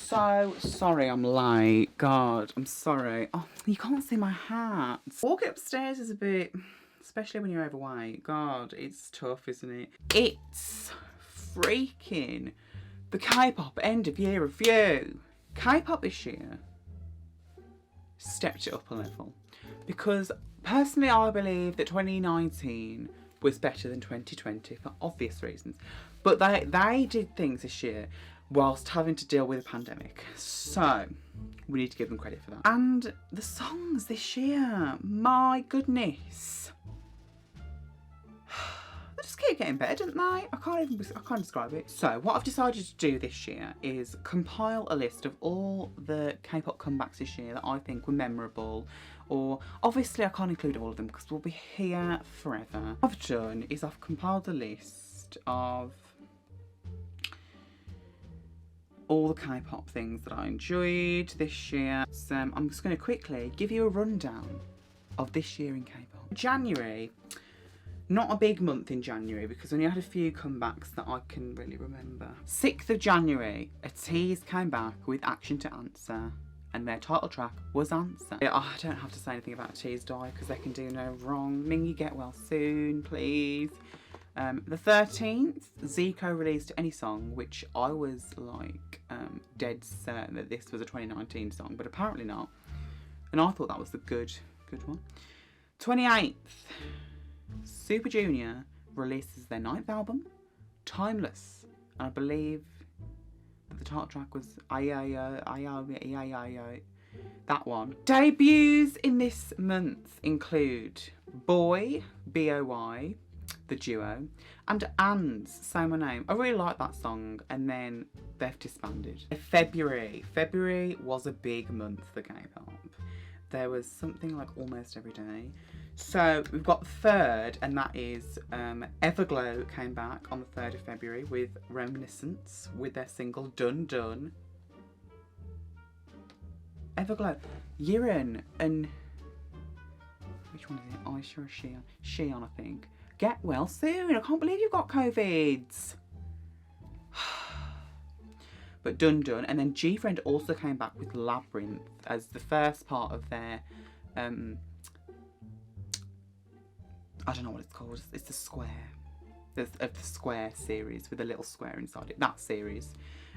so sorry I'm late. God, I'm sorry. Oh, you can't see my hat. Walking upstairs is a bit, especially when you're overweight. God, it's tough, isn't it? It's freaking the K-pop end of year review. K-pop this year stepped it up a level because personally I believe that 2019 was better than 2020 for obvious reasons, but they did things this year whilst having to deal with a pandemic, so we need to give them credit for that. And the songs this year, my goodness, they just keep getting better, don't they? I can't describe it. So what I've decided to do this year is compile a list of all the K-pop comebacks this year that I think were memorable, or obviously I can't include all of them because we'll be here forever. What I've done is I've compiled a list of all the K-pop things that I enjoyed this year. So I'm just going to quickly give you a rundown of this year in K-pop. January, not a big month in January because we only had a few comebacks that I can really remember. 6th of January, ATEEZ came back with Action to Answer, and their title track was Answer. I don't have to say anything about ATEEZ, do I? Because they can do no wrong. Mingy, get well soon, please. The 13th, Zico released Any Song, which I was like dead certain that this was a 2019 song, but apparently not. And I thought that was the good one. 28th, Super Junior releases their 9th album, Timeless. And I believe that the title track was Ayo. That one. Debuts in this month include Boy, B-O-Y, the duo, and Say My Name. I really like that song, and then they've disbanded. February was a big month for K-pop. There was something like almost every day. So we've got the 3rd, and that is Everglow came back on the 3rd of February with Reminiscence with their single Dun Dun. Everglow, Yiren and which one is it? Aisha or Shion? Shion, I think. Get well soon. I can't believe you've got COVIDs. But Dun Dun. And then G-Friend also came back with Labyrinth as the first part of their, I don't know what it's called. It's the Square. Of the Square series with a little square inside it. That series.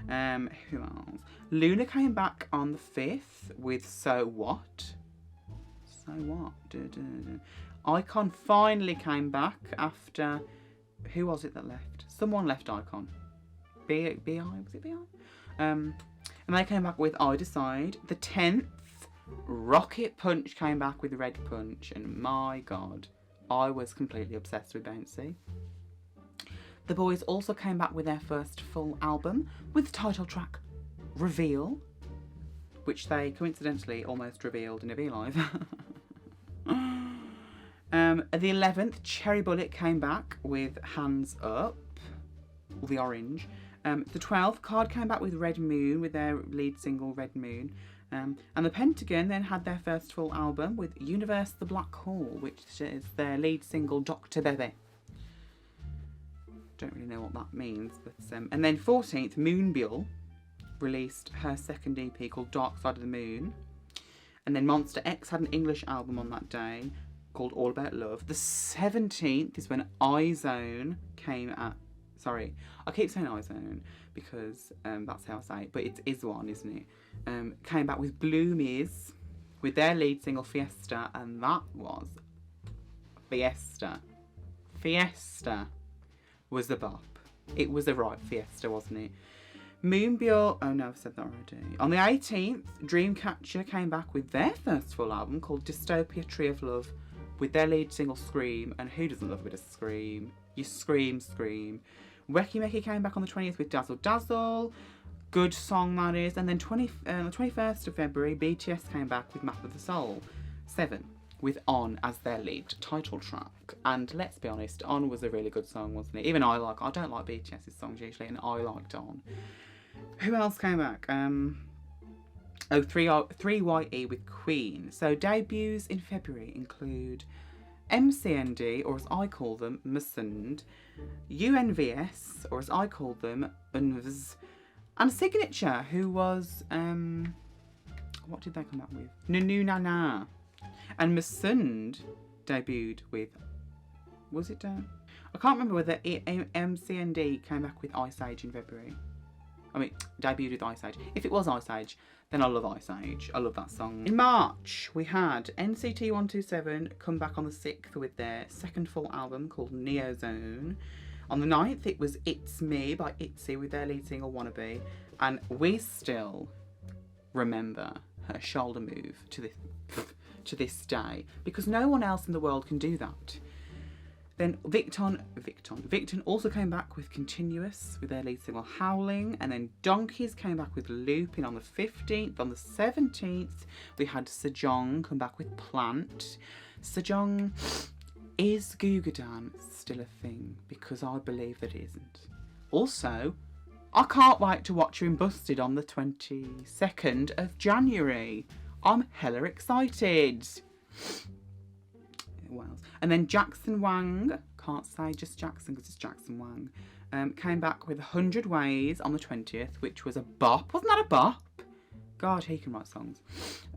Who else? Luna came back on the 5th with So What. So What? Icon finally came back after, who was it that left? Someone left Icon. B.I. Was it B.I.? And they came back with I Decide. The 10th, Rocket Punch came back with Red Punch, and my God, I was completely obsessed with Bouncy. The boys also came back with their first full album with the title track Reveal, which they coincidentally almost revealed in a V-Live. The 11th, Cherry Bullet came back with Hands Up, the orange. The 12th, Card came back with Red Moon with their lead single Red Moon. And the Pentagon then had their first full album with Universe the Black Hole, which is their lead single Dr. Bebe. Don't really know what that means, but and then 14th, Moonbyul released her second EP called Dark Side of the Moon. And then Monster X had an English album on that day called All About Love. The 17th is when iZone came at... Sorry, I keep saying iZone because that's how I say it, but it's IZ*ONE, isn't it? Came back with Bloomies with their lead single Fiesta, and that was Fiesta. Fiesta was the bop. It was a right fiesta, wasn't it? Moonbyul, oh no, I've said that already. On the 18th, Dreamcatcher came back with their first full album called Dystopia Tree of Love with their lead single Scream, and who doesn't love a bit of Scream? You scream, scream. Weki Meki came back on the 20th with Dazzle Dazzle, good song that is, and then the 21st of February, BTS came back with Map of the Soul 7 with On as their lead title track. And let's be honest, On was a really good song, wasn't it? Even I don't like BTS's songs usually, and I liked On. Who else came back? 3YE with Queen. So debuts in February include MCND, or as I call them, Musund, UNVS, or as I call them, UNVS, And Signature, who was, what did they come back with? Nunu Nana. And Masund debuted with, was it I can't remember whether MCND came back with Ice Age in February. I mean, debuted with Ice Age. If it was Ice Age, then I love Ice Age. I love that song. In March, we had NCT 127 come back on the 6th with their second full album called Neozone. On the 9th, it was It's Me by ITZY with their lead single Wannabe. And we still remember her shoulder move to this day, because no one else in the world can do that. Then Victon also came back with Continuous with their lead single Howling, and then Donkeys came back with Looping on the 15th. On the 17th, we had Sejong come back with Plant. Sejong, is Gugudan still a thing? Because I believe that it isn't. Also, I can't wait to watch her in Busted on the 22nd of January. I'm hella excited. What else? And then Jackson Wang, can't say just Jackson because it's Jackson Wang, came back with 100 Ways on the 20th, which was a bop. Wasn't that a bop? God, he can write songs.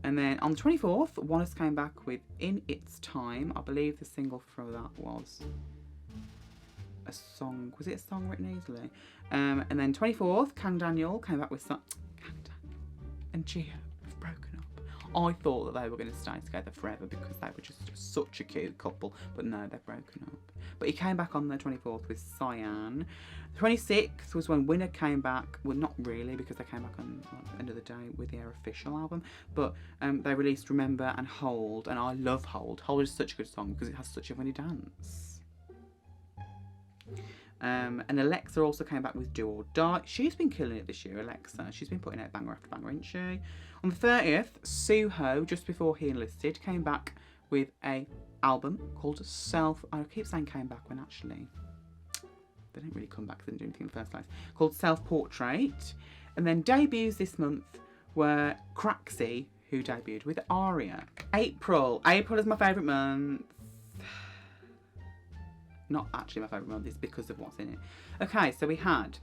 And then on the 24th, Wallace came back with In Its Time. I believe the single for that was a song. Was it a song written easily? And then 24th, Kang Daniel came back with Kang Daniel and Gia have broken up. I thought that they were going to stay together forever because they were just such a cute couple, but no, they've broken up. But he came back on the 24th with Cyan. The 26th was when Winner came back. Well, not really, because they came back on another day with their official album, but they released Remember and Hold, and I love Hold. Hold is such a good song because it has such a funny dance. And Alexa also came back with Do or Die. She's been killing it this year, Alexa. She's been putting out banger after banger, isn't she? On the 30th, Suho, just before he enlisted, came back with a album called Self... I keep saying came back when actually they didn't really come back because they didn't do anything in the first place. Called Self Portrait. And then debuts this month were Craxy, who debuted with Aria. April. April is my favourite month. Not actually my favourite month, it's because of what's in it. Okay, so we had,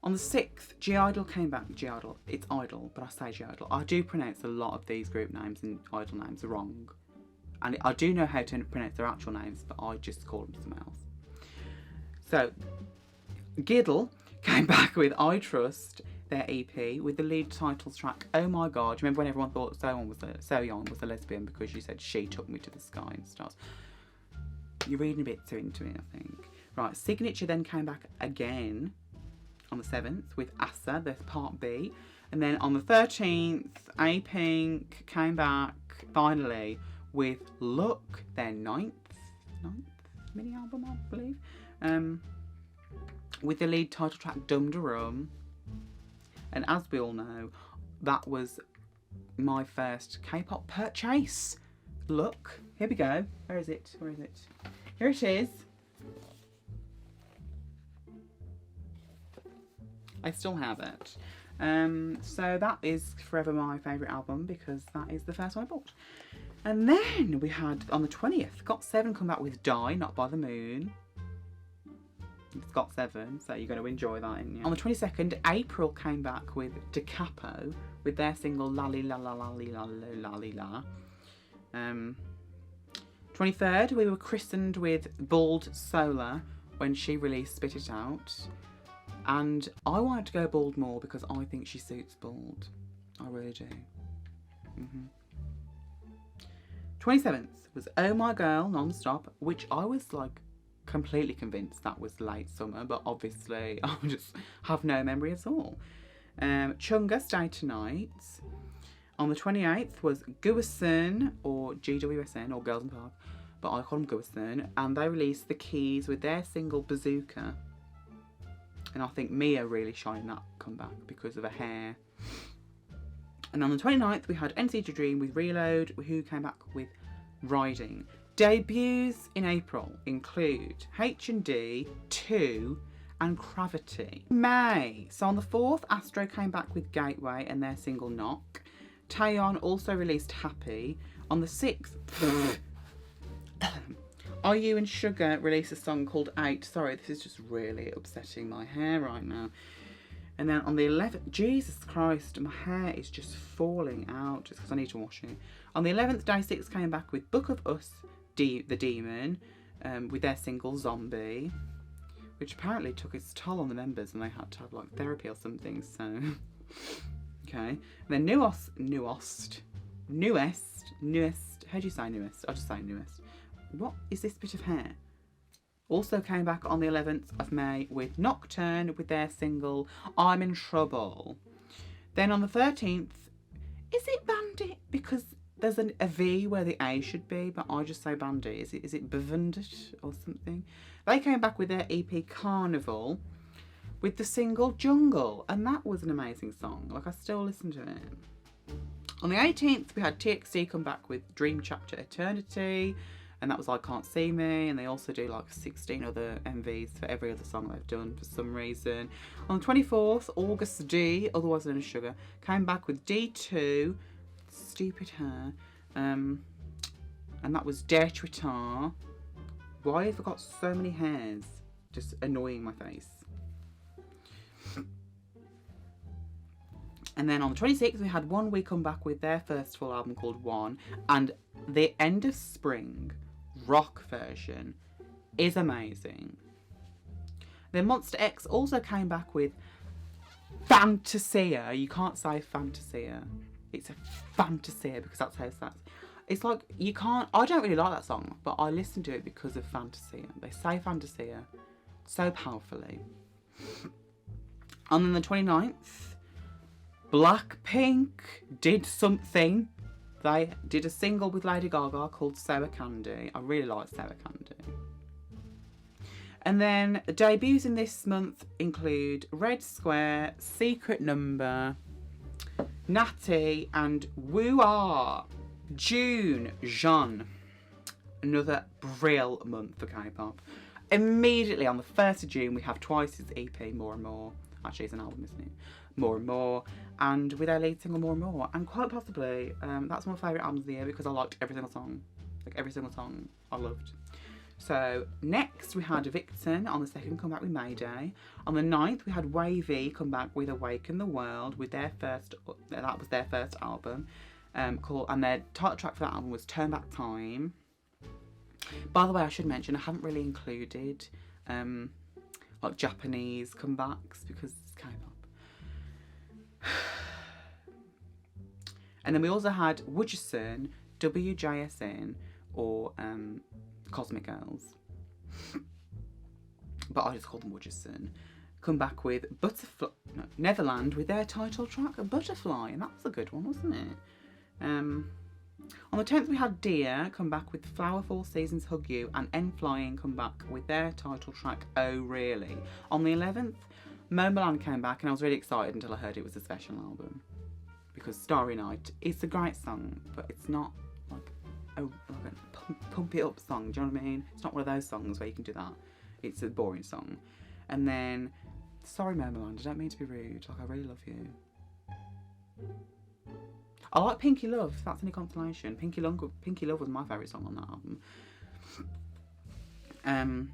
on the 6th, G-Idol came back. G-Idol, it's Idol, but I say G-Idol. I do pronounce a lot of these group names and idol names wrong. And I do know how to pronounce their actual names, but I just call them something else. So, Giddle came back with I Trust, their EP, with the lead titles track, Oh My God. Do you remember when everyone thought Soyeon was a lesbian because she said she took me to the sky and stars? You're reading a bit too into it, I think. Right, Signature then came back again on the 7th with Asa, the part B. And then on the 13th, A-Pink came back, finally, with Look, their ninth mini-album, I believe. With the lead title track, Dum Darum. And as we all know, that was my first K-pop purchase. Look, here we go. Where is it? Where is it? Here it is. I still have it. So that is forever my favourite album because that is the first one I bought. And then we had, on the 20th, GOT7 come back with Die, Not By The Moon. It's GOT7, so you're going to enjoy that, aren't you? On the 22nd, April came back with Da Capo with their single La Li La La La Li La La Li La. 23rd, we were christened with Bald Solar when she released Spit It Out. And I wanted to go bald more because I think she suits bald. I really do. 27th was Oh My Girl, Non-Stop, which I was like completely convinced that was late summer, but obviously I just have no memory at all. Chunga, Stay Tonight. On the 28th was Guasun, or GWSN, or Girls in the Park, but I call them Guasun, and they released The Keys with their single Bazooka. And I think Mia really shined that comeback because of her hair. And on the 29th, we had NCT Dream with Reload, who came back with Riding. Debuts in April include H&D, 2, and Gravity. May. So on the 4th, Astro came back with Gateway and their single Knock. Taeyeon also released Happy. On the 6th, IU and Sugar released a song called 8. Sorry, this is just really upsetting my hair right now. And then on the 11th, Jesus Christ, my hair is just falling out just because I need to wash it. On the 11th, Day 6 came back with Book of Us, the Demon, with their single Zombie, which apparently took its toll on the members and they had to have like therapy or something, so. Okay. And then Newest, how do you say newest? I'll just say newest. What is this bit of hair? Also came back on the 11th of May with Nocturne with their single I'm in Trouble. Then on the 13th, is it Bandit? Because there's a V where the A should be, but I just say Bandit. Is it Bevundit or something? They came back with their EP Carnival with the single Jungle, and that was an amazing song. Like, I still listen to it. On the 18th, we had TXT come back with Dream Chapter Eternity, and that was I Can't See Me, and they also do like 16 other MVs for every other song they've done for some reason. On the 24th, August D, otherwise known as Sugar, came back with D2, stupid hair, and that was Dare to Retire. Why have I got so many hairs just annoying my face? And then on the 26th, we had One Week come back with their first full album called One, and the End of Spring rock version is amazing. Then Monster X also came back with Fantasia. You can't say Fantasia. It's a Fantasia because that's how it starts. It's like, you can't, I don't really like that song, but I listen to it because of Fantasia. They say Fantasia so powerfully. And then the 29th, Blackpink did something. They did a single with Lady Gaga called Sour Candy. I really like Sour Candy. And then debuts in this month include Red Square, Secret Number, Natty, and Woo Ah. June, Jean. Another brill month for K-pop. Immediately on the 1st of June, we have Twice's EP, More and More. Actually, it's an album, isn't it? More and More. And with their lead single, More and More. And quite possibly, that's my favourite album of the year because I liked every single song. Like, every single song I loved. So, next we had Vixen on the 2nd, come back with Mayday. On the 9th, we had Wavy come back with Awaken the World with their first, that was their first album. And their title track for that album was Turn Back Time. By the way, I should mention, I haven't really included like Japanese comebacks because it's K-pop. And then we also had Wujison, WJSN, or Cosmic Girls. But I just call them Wujison. Come back with Neverland with their title track, Butterfly, and that was a good one, wasn't it? On the 10th, we had Dear come back with Flower Four Seasons Hug You, and N Flying come back with their title track, Oh Really. On the 11th, Momoland came back, and I was really excited until I heard it was a special album. Because Starry Night is a great song, but it's not like a pump it up song, do you know what I mean? It's not one of those songs where you can do that. It's a boring song. And then, sorry Momoland, I don't mean to be rude, like I really love you. I like Pinky Love, if that's any consolation. Pinky Love was my favourite song on that album.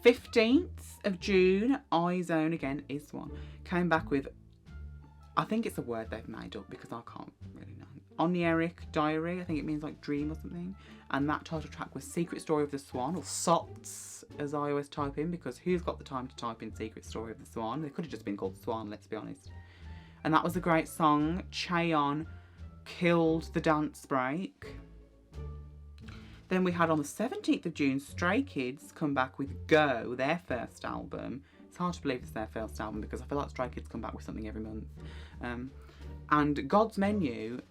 15th of June, iZone again is one. Came back with, I think it's a word they've made up because I can't really know. Onieric Diary, I think it means like dream or something. And that title track was Secret Story of the Swan, or SOTS as I always type in, because who's got the time to type in Secret Story of the Swan? They could have just been called Swan, let's be honest. And that was a great song. Chaeyeon killed the dance break. Then we had on the 17th of June, Stray Kids come back with Go, their first album. It's hard to believe it's their first album because I feel like Stray Kids come back with something every month. And God's Menu,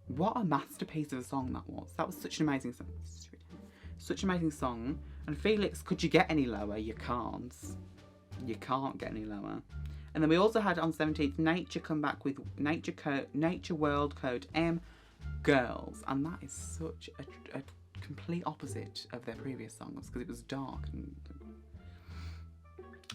what a masterpiece of a song that was. That was such an amazing song. Such an amazing song. And Felix, could you get any lower? You can't. You can't get any lower. And then we also had on 17th, Nature come back with Nature World Code M, Girls. And that is such a complete opposite of their previous songs because it was dark. And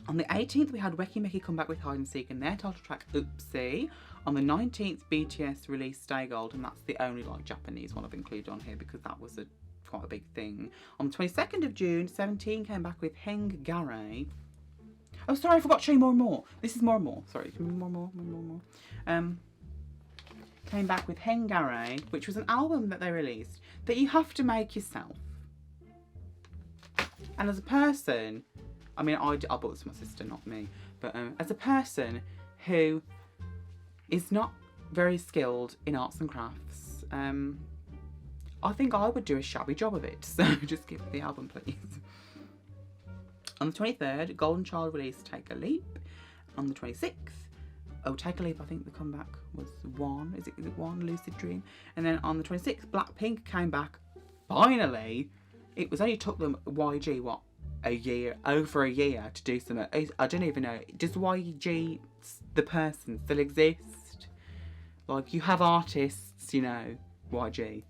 on the 18th, we had Weki Meki come back with Hide and Seek and their title track, Oopsie. On the 19th, BTS released Stay Gold, and that's the only like Japanese one I've included on here because that was quite a big thing. On the 22nd of June, 17 came back with Heng Gare. Oh, sorry, I forgot to show you More and More. This is More and More. Sorry, more. Came back with Hengare, which was an album that they released that you have to make yourself. And as a person, I mean, I bought this for my sister, not me, but as a person who is not very skilled in arts and crafts, I think I would do a shabby job of it. So just give me the album, please. On the 23rd, Golden Child released Take a Leap. On the 26th, Take a Leap, I think the comeback was One. Is it One? Lucid Dream. And then on the 26th, Blackpink came back. Finally! It was only took them, YG, what, over a year to do something. I don't even know. Does YG, the person, still exist? Like, you have artists, you know, YG.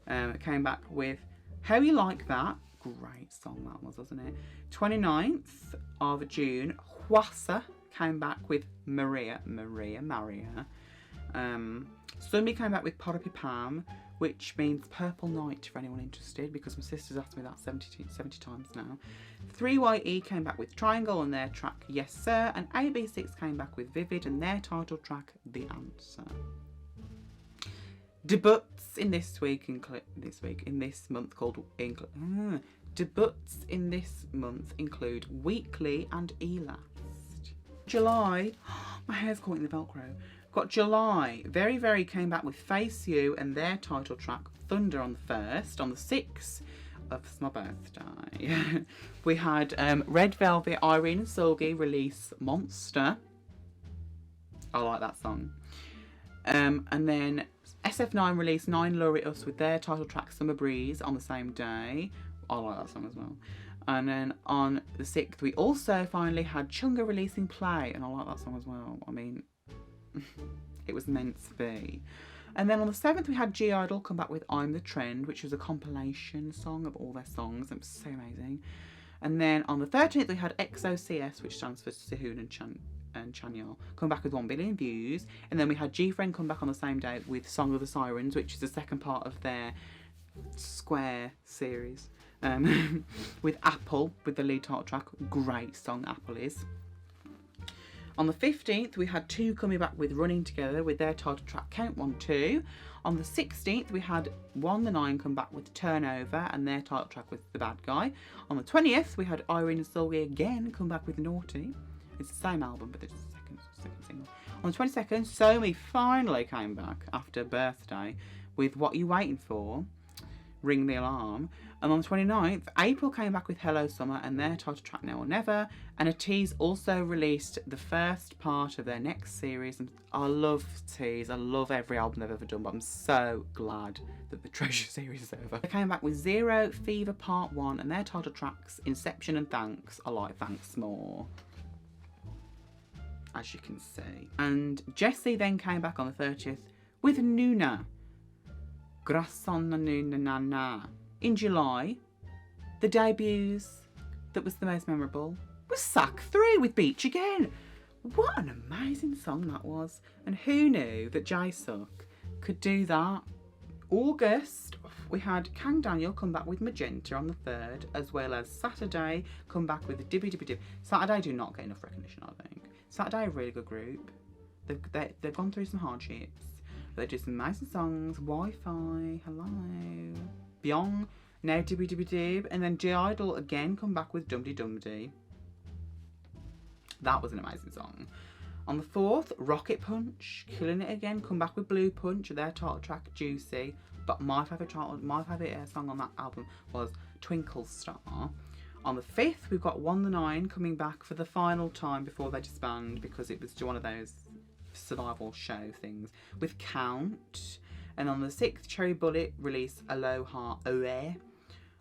It came back with How You Like That. Great song that was, wasn't it? 29th of June, Hwasa came back with Maria. Sunmi came back with Porapi Pam, which means Purple Night for anyone interested, because my sister's asked me that 70 times now. 3YE came back with Triangle and their track Yes Sir, and AB6 came back with Vivid and their title track The Answer. Debuts in this month include Weekly and Elast. July, my hair's caught in the Velcro. Got July. Very Very came back with Face You and their title track Thunder on the 1st. On the 6th of my birthday, we had Red Velvet, Irene and Solgi release Monster. I like that song. And then SF9 released 9 Lurie Us with their title track Summer Breeze on the same day. I like that song as well. And then on the 6th, we also finally had Chunga releasing Play, and I like that song as well. I mean, it was meant to be. And then on the 7th, we had G-Idol come back with I'm the Trend, which was a compilation song of all their songs. It was so amazing. And then on the 13th, we had XOCS, which stands for Sehun and Chanyeol, come back with 1 billion views. And then we had G-Friend come back on the same day with Song of the Sirens, which is the second part of their Square series. With Apple, with the lead title track. Great song, Apple is. On the 15th, we had 2 coming back with Running Together with their title track Count 1 2. On the 16th, we had 1THE9 come back with Turnover and their title track with The Bad Guy. On the 20th, we had Irene and Solgi again come back with Naughty. It's the same album, but it's the second single. On the 22nd, Somi finally came back after birthday with What You Waiting For, Ring the Alarm. And on the 29th, April came back with Hello Summer and their title track Now or Never. And ATEEZ also released the first part of their next series. And I love ATEEZ. I love every album they've ever done, but I'm so glad that the Treasure series is over. They came back with Zero, Fever Part 1 and their title tracks Inception and Thanks. I like Thanks more, as you can see. And Jessie then came back on the 30th with Nuna. Grassona Nuna Na Na. In July, the debuts that was the most memorable was Sack 3 with Beach Again. What an amazing song that was. And who knew that Jae-suk could do that? August, we had Kang Daniel come back with Magenta on the 3rd, as well as Saturday come back with Dibby Dibby Dib. Saturday do not get enough recognition, I think. Saturday are a really good group. They've gone through some hardships. They do some amazing songs. Wi-Fi, hello. Byung, now Dibby Dibby Dib. And then G-Idol again come back with Dumdy Dumdy. That was an amazing song. On the 4th, Rocket Punch, killing it again, come back with Blue Punch, their title track Juicy. But my favourite song on that album was Twinkle Star. On the 5th, we've got 1THE9 coming back for the final time before they disband, because it was one of those survival show things, with Count. And on the 6th, Cherry Bullet released Aloha Oe.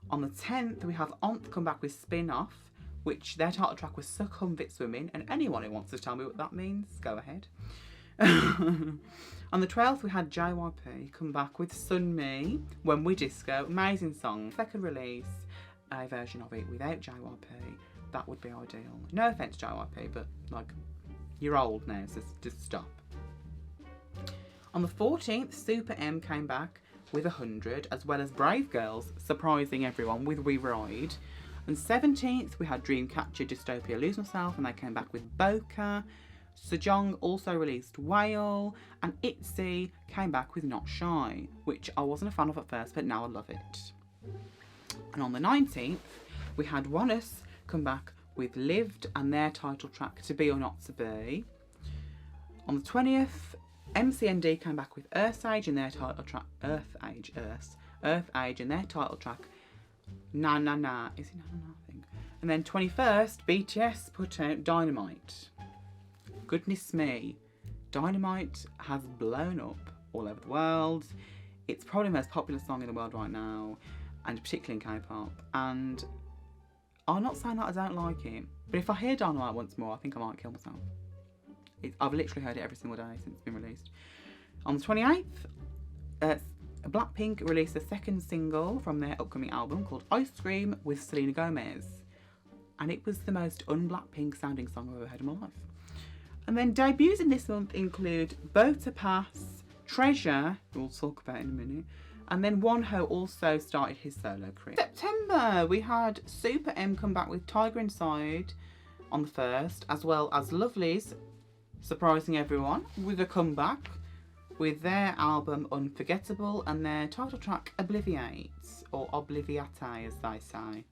On the 10th, we have Onth come back with Spin Off, which their title track was Succumb Vit Swimming, and anyone who wants to tell me what that means, go ahead. On the 12th, we had JYP come back with Sunmi, When We Disco, amazing song. If they could release a version of it without JYP, that would be ideal. No offence to JYP, but like, you're old now, so just stop. On the 14th, Super M came back with 100, as well as Brave Girls surprising everyone with We Ride. On 17th, we had Dreamcatcher, Dystopia, Lose Myself, and they came back with Boca. Sejong also released Whale, and ITZY came back with Not Shy, which I wasn't a fan of at first, but now I love it. And on the 19th, we had ONEUS come back with Lived and their title track To Be or Not To Be. On the 20th, MCND came back with Earth Age and their title track Earth Age and their title track Na Na Na. Is it Na Na Na? I think. And then 21st, BTS put out Dynamite. Goodness me, Dynamite has blown up all over the world. It's probably the most popular song in the world right now, and particularly in K-pop. And I'm not saying that I don't like it, but if I hear Dynamite once more, I think I might kill myself. I've literally heard it every single day since it's been released. On the 28th, Blackpink released a second single from their upcoming album called Ice Cream with Selena Gomez. And it was the most un-Blackpink sounding song I've ever heard in my life. And then debuts in this month include BOPSSSSSS, Treasure, we'll talk about in a minute, and then Wonho also started his solo career. September, we had Super M come back with Tiger Inside on the 1st, as well as Lovelyz, surprising everyone, with a comeback with their album Unforgettable and their title track Obliviate, or Obliviate as they say.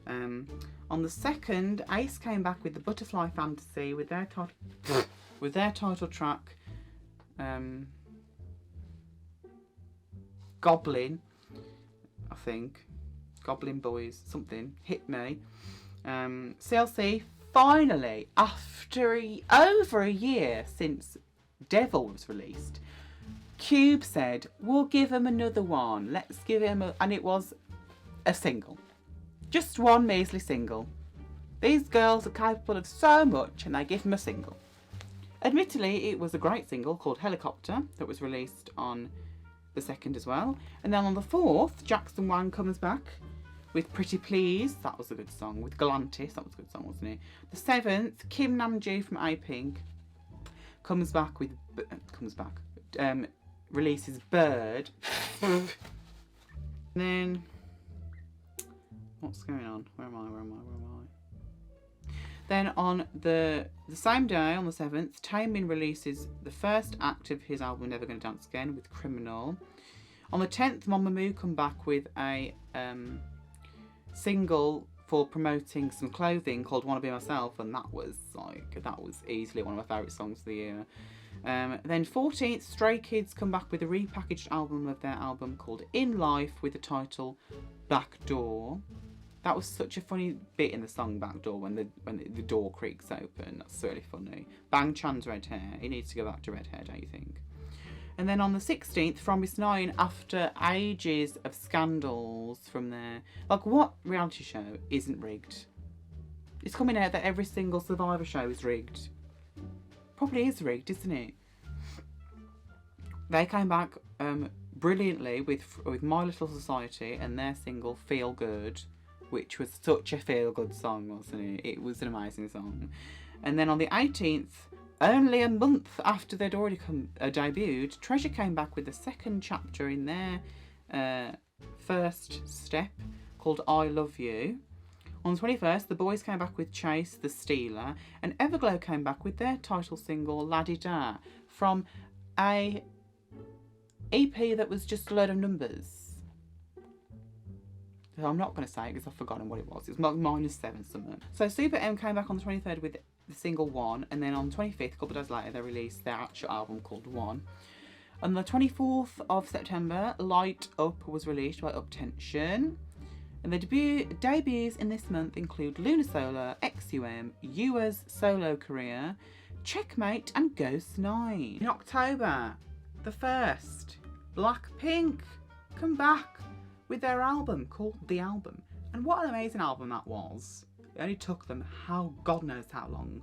On the 2nd, Ace came back with the Butterfly Fantasy with their title track Goblin, I think. Goblin Boys, something. Hit Me. CLC finally, after over a year since Devil was released, Cube said, we'll give him another one. Let's give him and it was a single. Just one measly single. These girls are capable of so much and they give him a single. Admittedly, it was a great single called Helicopter that was released on the 2nd as well. And then on the 4th, Jackson Wang comes back with Pretty Please. That was a good song. With Galantis. That was a good song, wasn't it? The 7th, Kim Namjoon from A-Pink releases Bird. Then, what's going on? Where am I? Then on the same day, on the 7th, Taemin releases the first act of his album Never Gonna Dance Again with Criminal. On the 10th, Mamamoo come back with a single for promoting some clothing called Wanna Be Myself, and that was easily one of my favourite songs of the year. Then 14th, Stray Kids come back with a repackaged album of their album called In Life with the title Back Door. That was such a funny bit in the song Back Door when the door creaks open. That's really funny. Bang Chan's red hair. He needs to go back to red hair, don't you think? And then on the 16th, From Miss 9, after ages of scandals from there. Like, what reality show isn't rigged? It's coming out that every single Survivor show is rigged. Probably is rigged, isn't it? They came back brilliantly with My Little Society and their single Feel Good, which was such a feel-good song, wasn't it? It was an amazing song. And then on the 18th, only a month after they'd already debuted, Treasure came back with the second chapter in their first step called I Love You. On the 21st, the boys came back with Chase the Stealer, and Everglow came back with their title single La Di Da from a EP that was just a load of numbers. So I'm not going to say it because I've forgotten what it was. It was like -7 something. So Super M came back on the 23rd with the single One, and then on the 25th, a couple of days later, they released their actual album called One. On the 24th of September, Light Up was released by Uptension. And the debuts in this month include Luna Solar, XUM, Yua's solo career, Checkmate, and Ghost 9. In October, the 1st, Blackpink come back with their album called The Album. And what an amazing album that was. It only took them God knows how long.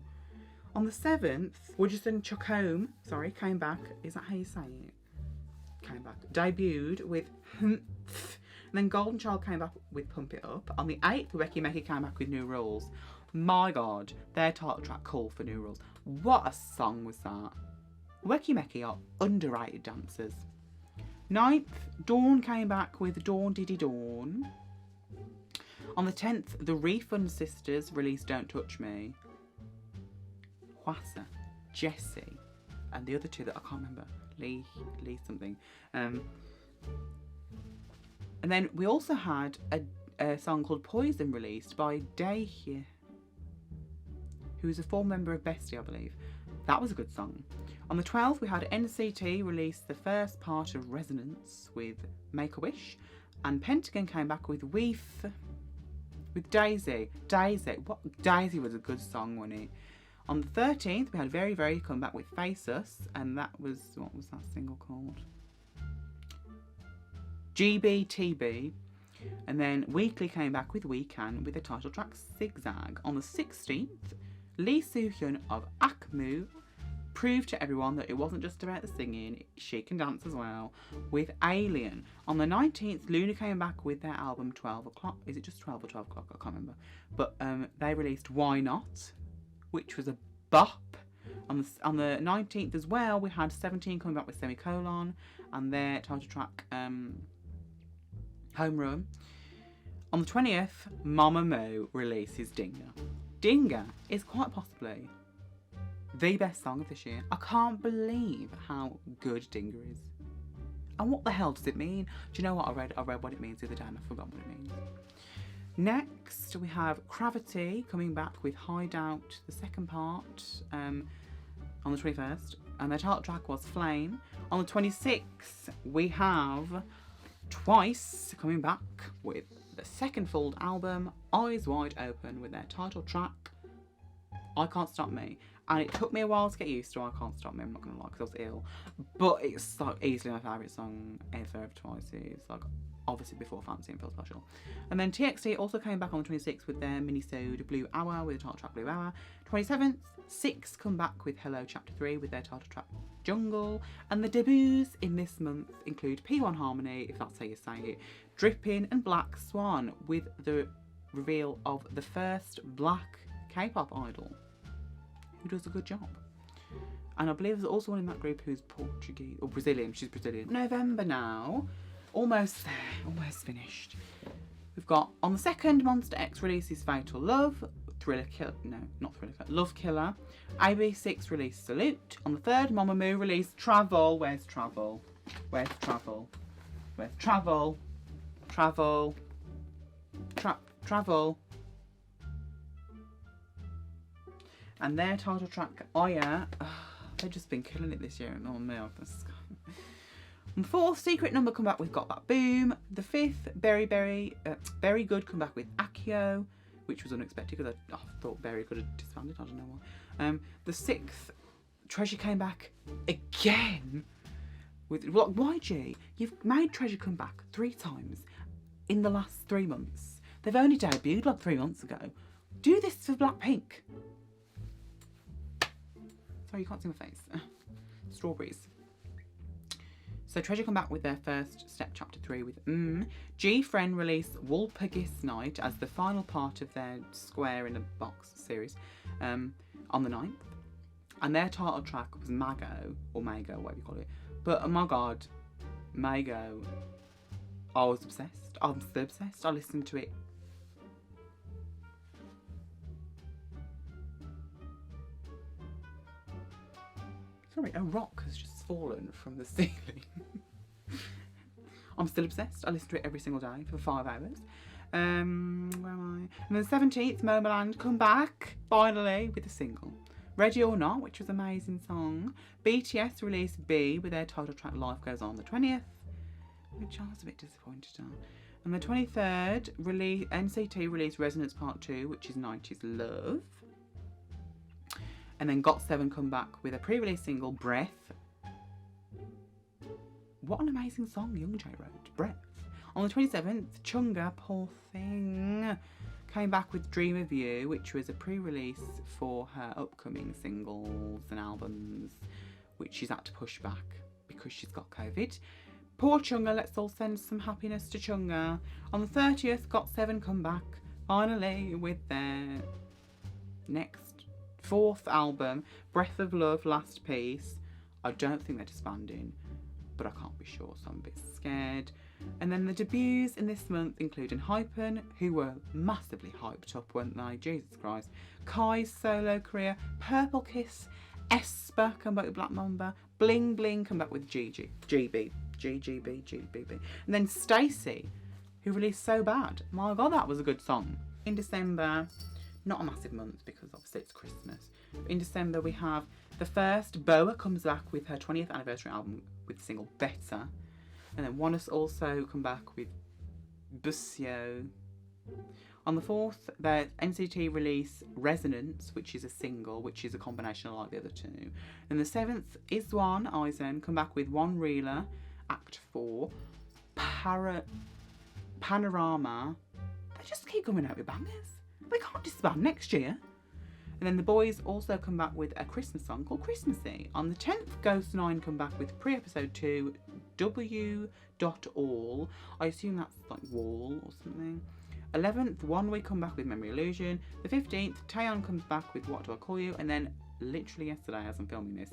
On the 7th, Woojison Chukome, came back. Is that how you say it? Came back. Debuted with Humph. And then Golden Child came back with Pump It Up. On the 8th, Weki Meki came back with New Rules. My God, their title track called for New Rules. What a song was that? Weki Meki are underrated dancers. 9th, Dawn came back with Dawn Diddy Dawn. On the 10th, the Refund Sisters released Don't Touch Me. Hwasa, Jessie, and the other two that I can't remember. Lee something. And then we also had a song called Poison released by Daehye, who is a former member of Bestie, I believe. That was a good song. On the 12th, we had NCT release the first part of Resonance with Make-A-Wish, and Pentagon came back with Weef with Daisy. Daisy was a good song, wasn't it? On the 13th, we had Very Very come back with Face Us, and that was, what was that single called? GBTB. And then Weekly came back with We Can with the title track Zigzag. On the 16th, Lee Soo-hyun of AKMU proved to everyone that it wasn't just about the singing, she can dance as well, with Alien. On the 19th, Luna came back with their album 12 O'Clock. Is it just 12 or 12 O'Clock? I can't remember. But they released Why Not, which was a bop. On the 19th as well, we had 17 coming back with Semicolon and their title track Home Run. On the 20th, Mamamoo releases Dinga. Dinga is quite possibly the best song of this year. I can't believe how good Dinga is. And what the hell does it mean? Do you know what I read? I read what it means the other day and I've forgotten what it means. Next, we have Gravity coming back with Hideout, the second part, on the 21st. And their title track was Flame. On the 26th, we have Twice coming back with the second full album, Eyes Wide Open, with their title track, I Can't Stop Me. And it took me a while to get used to I Can't Stop Me, I'm not going to lie, because I was ill. But it's like easily my favourite song ever of Twice. It's like obviously before Fancy and Feel Special. And then TXT also came back on the 26th with their mini-sode Blue Hour with the title track Blue Hour. 27th, Six come back with Hello Chapter 3 with their title track Jungle. And the debuts in this month include P1 Harmony, if that's how you say it, Drippin' and Black Swan, with the reveal of the first black K-pop idol, who does a good job. And I believe there's also one in that group who's Portuguese, or Brazilian, she's Brazilian. November now, almost there, almost finished. We've got, on the 2nd, Monster X releases Fatal Love, Love Killer. AB6 released Salute. On the 3rd, Mamamoo released Travel. Where's Travel? Where's Travel? Where's Travel? Travel. Travel. And their title track, Oya, they've just been killing it this year. Oh, no. On the 4th, Secret Number come back with Got That Boom. The 5th, Very Good come back with Akio, which was unexpected because I thought Very Good had disbanded. I don't know why. The 6th, Treasure came back again with YG. You've made Treasure come back 3 times in the last 3 months. They've only debuted like 3 months ago. Do this for Blackpink. Sorry, you can't see my face. Strawberries. So Treasure come back with their first step, Chapter 3 with G-Friend released Walpurgis Night as the final part of their Square in a Box series on the 9th. And their title track was Mago, or Mago, whatever you call it. But oh my god, Mago, I was obsessed. I'm still obsessed. I listened to it. Sorry, a rock has just fallen from the ceiling. I'm still obsessed. I listen to it every single day for 5 hours. Where am I? And then 17th, Momoland come back, finally, with a single. Ready or Not, which was an amazing song. BTS released B with their title track Life Goes On the 20th, which I was a bit disappointed on. And the 23rd, NCT released Resonance Part 2, which is 90s Love. And then GOT7 come back with a pre-release single, Breath. What an amazing song Youngjae wrote, Breath. On the 27th, Chungha, Poor Thing, came back with Dream of You, which was a pre-release for her upcoming singles and albums, which she's had to push back because she's got COVID. Poor Chungha, let's all send some happiness to Chungha. On the 30th, GOT7 come back, finally, with their next 4th album, Breath of Love, Last Piece. I don't think they're disbanding. but I can't be sure, so I'm a bit scared. And then the debuts in this month include Hypen, who were massively hyped up, weren't they? Jesus Christ. Kai's solo career, Purple Kiss, Esper come back with Black Mamba, Bling Bling come back with GGB. And then Stacey, who released So Bad. My God, that was a good song. In December, not a massive month because obviously it's Christmas. In December we have the first, Boa comes back with her 20th anniversary album with the single Better. And then Wanna's also come back with Busio. On the 4th, the NCT release Resonance, which is a single, which is a combination of like the other two. And the 7th is One, Eisen, come back with One Reeler, Act 4, Panorama. They just keep coming out with bangers. They can't disband next year. And then the boys also come back with a Christmas song called Christmassy. On the 10th, Ghost 9 come back with pre-episode 2, W.all. I assume that's like wall or something. 11th, One Week come back with Memory Illusion. The 15th, Taeyeon comes back with What Do I Call You? And then literally yesterday as I'm filming this,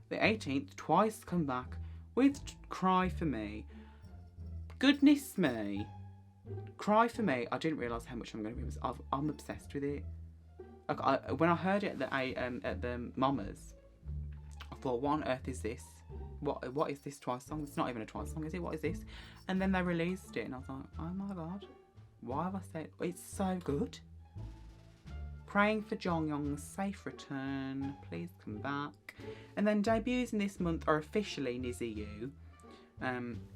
the 18th, Twice come back with Cry For Me. Goodness me. Cry For Me, I didn't realise how much I'm going to be. I'm obsessed with it. Like when I heard it at the Mamas, I thought, what on earth is this? What is this Twice song? It's not even a Twice song, is it? What is this? And then they released it and I was like, oh my God, why have I said it's so good? Praying for Jonghyun's safe return, please come back. And then debuts in this month are officially Nizzy U.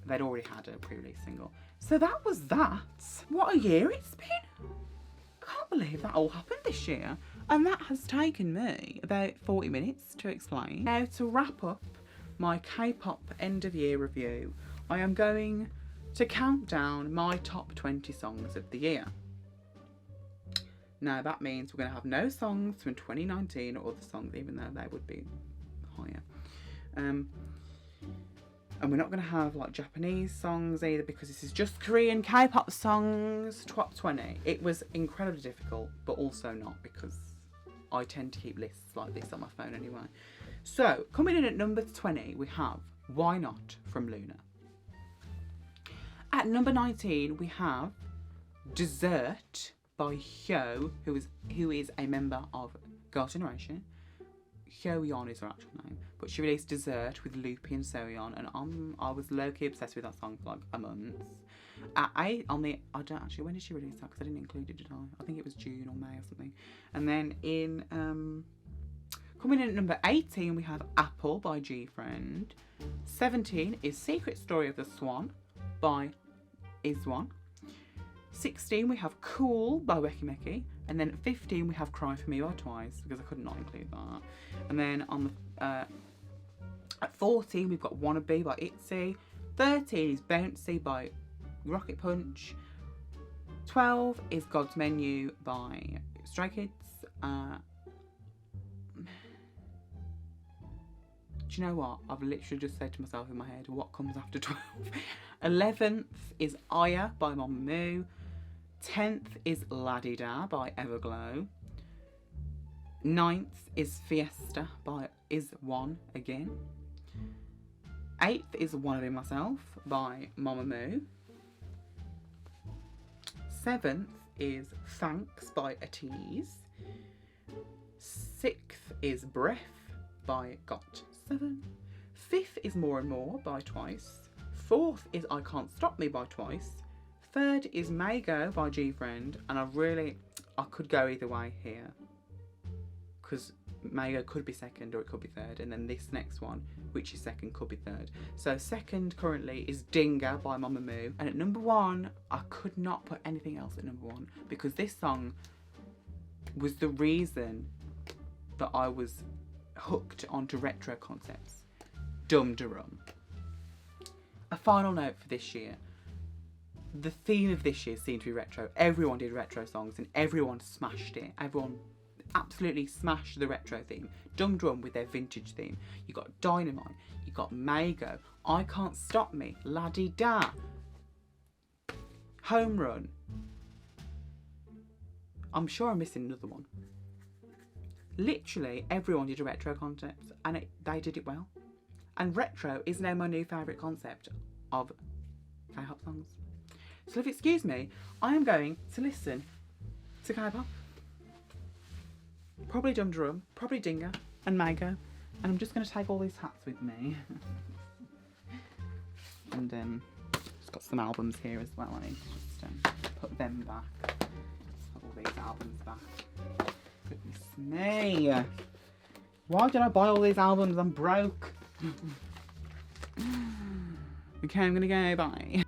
They'd already had a pre-release single. So that was that. What a year it's been. I can't believe that all happened this year. And that has taken me about 40 minutes to explain. Now to wrap up my K-pop end of year review, I am going to count down my top 20 songs of the year. Now that means we're going to have no songs from 2019 or other songs, even though they would be higher. And we're not going to have like Japanese songs either because this is just Korean K-pop songs. Top 20. It was incredibly difficult, but also not because I tend to keep lists like this on my phone anyway. So coming in at number 20, we have Why Not from Luna. At number 19, we have Dessert by Hyo, who is a member of Girl Generation. Hyoyeon is her actual name, but she released Dessert with Loopy and Seoyeon, and I was low-key obsessed with that song for like a month. I don't actually, when did she release that? Because I didn't include it, did I? I think it was June or May or something. And then in coming in at number 18, we have Apple by GFriend. 17 is Secret Story of the Swan by Iswan. 16 we have Cool by Weki Meki, and then at 15 we have Cry For Me by Twice, because I could not include that. And then on the at 14 we've got Wannabe by ITZY. 13 is Bouncy by Rocket Punch. 12 is God's Menu by Stray Kids. Do you know what? I've literally just said to myself in my head, what comes after 12? 11th is Aya by Mamamoo. 10th is La Di Da by Everglow. 9th is Fiesta by Is One again. 8th is Wanna Be Myself by Mamamoo. 7th is Thanks by Atiz. 6th is Breath by GOT7. 5th is More and More by Twice. 4th is I Can't Stop Me by Twice. 3rd is Maygo by GFriend, and I could go either way here, because Maygo could be second or it could be third, and then this next one, which is second, could be third. So second currently is Dinga by Mamamoo, and at number 1 I could not put anything else at number 1 because this song was the reason that I was hooked onto retro concepts. Dum Darum. A final note for this year. The theme of this year seemed to be retro. Everyone did retro songs and everyone smashed it. Everyone absolutely smashed the retro theme. Dum Drum with their vintage theme. You got Dynamite. You got Maygo. I Can't Stop Me. La Di Da. Home Run. I'm sure I'm missing another one. Literally everyone did a retro concept and they did it well. And retro is now my new favourite concept of K-pop songs. So if you excuse me, I am going to listen to K-pop. Probably Dum Drum, probably Dinga and Mago. And I'm just going to take all these hats with me. And just got some albums here as well. I need to just put them back. Put all these albums back. Goodness me. Why did I buy all these albums? I'm broke. Okay, I'm going to go. Bye.